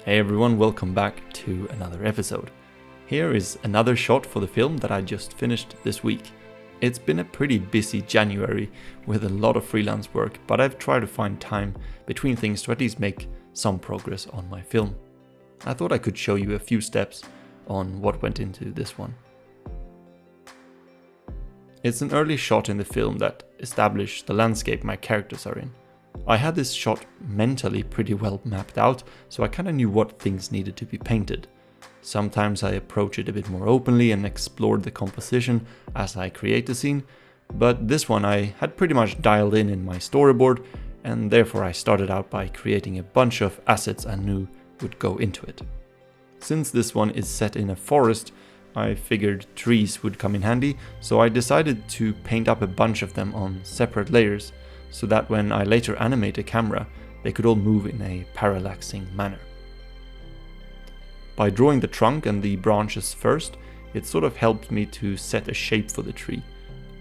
Hey everyone, welcome back to another episode. Here is another shot for the film that I just finished this week. It's been a pretty busy January with a lot of freelance work, but I've tried to find time between things to at least make some progress on my film. I thought I could show you a few steps on what went into this one. It's an early shot in the film that established the landscape my characters are in. I had this shot mentally pretty well mapped out, so I kinda knew what things needed to be painted. Sometimes I approach it a bit more openly and explored the composition as I create the scene, but this one I had pretty much dialed in my storyboard, and therefore I started out by creating a bunch of assets I knew would go into it. Since this one is set in a forest, I figured trees would come in handy, so I decided to paint up a bunch of them on separate layers, so that when I later animate a camera, they could all move in a parallaxing manner. By drawing the trunk and the branches first, it sort of helped me to set a shape for the tree.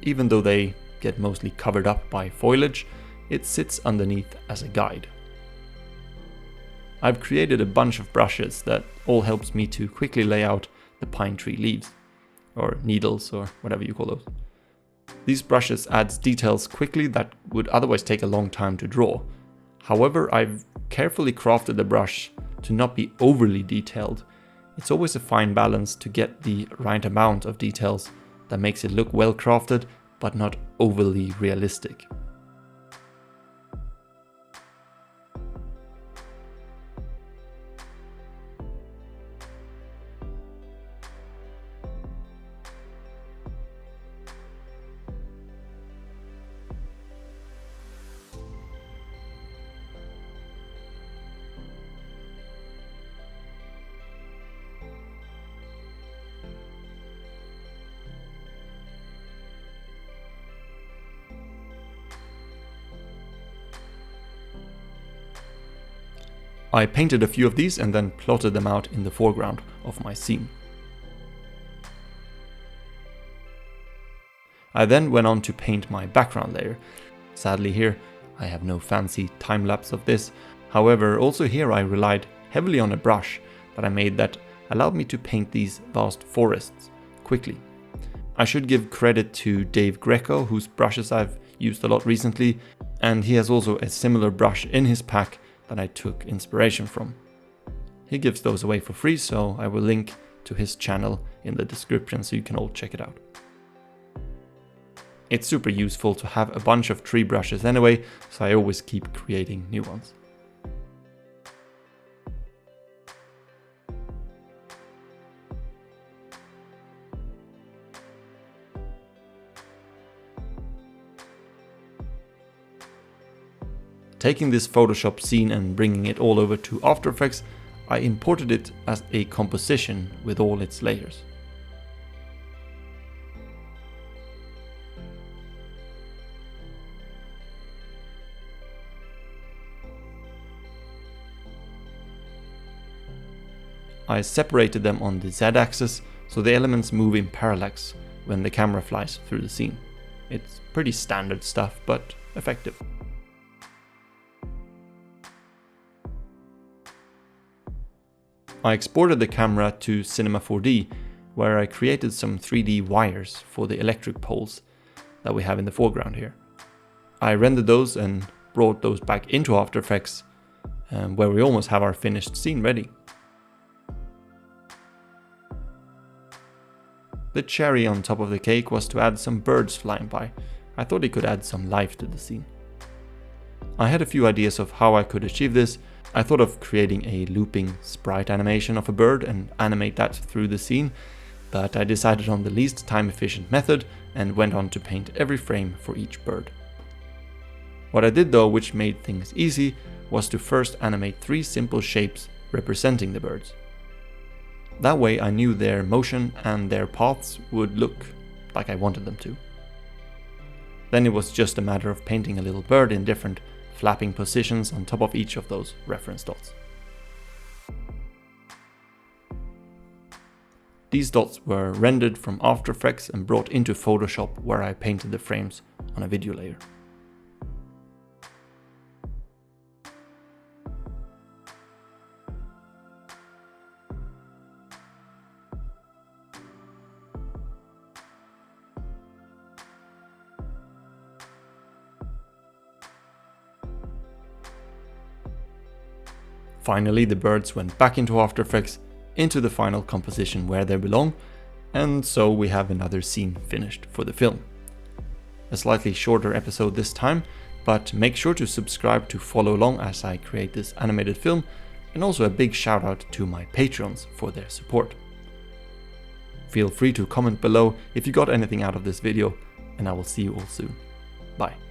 Even though they get mostly covered up by foliage, it sits underneath as a guide. I've created a bunch of brushes that all helps me to quickly lay out the pine tree leaves, or needles, or whatever you call those. These brushes adds details quickly that would otherwise take a long time to draw. However, I've carefully crafted the brush to not be overly detailed. It's always a fine balance to get the right amount of details that makes it look well crafted, but not overly realistic. I painted a few of these and then plotted them out in the foreground of my scene. I then went on to paint my background layer. Sadly here, I have no fancy time lapse of this. However, also here I relied heavily on a brush that I made that allowed me to paint these vast forests quickly. I should give credit to Dave Greco, whose brushes I've used a lot recently, and he has also a similar brush in his pack that I took inspiration from. He gives those away for free, so I will link to his channel in the description so you can all check it out. It's super useful to have a bunch of tree brushes anyway, so I always keep creating new ones. Taking this Photoshop scene and bringing it all over to After Effects, I imported it as a composition with all its layers. I separated them on the Z-axis so the elements move in parallax when the camera flies through the scene. It's pretty standard stuff, but effective. I exported the camera to Cinema 4D, where I created some 3D wires for the electric poles that we have in the foreground here. I rendered those and brought those back into After Effects, where we almost have our finished scene ready. The cherry on top of the cake was to add some birds flying by. I thought it could add some life to the scene. I had a few ideas of how I could achieve this. I thought of creating a looping sprite animation of a bird and animate that through the scene, but I decided on the least time efficient method and went on to paint every frame for each bird. What I did though, which made things easy, was to first animate 3 simple shapes representing the birds. That way I knew their motion and their paths would look like I wanted them to. Then it was just a matter of painting a little bird in different flapping positions on top of each of those reference dots. These dots were rendered from After Effects and brought into Photoshop, where I painted the frames on a video layer. Finally, the birds went back into After Effects, into the final composition where they belong, and so we have another scene finished for the film. A slightly shorter episode this time, but make sure to subscribe to follow along as I create this animated film, and also a big shout out to my Patreons for their support. Feel free to comment below if you got anything out of this video, and I will see you all soon. Bye.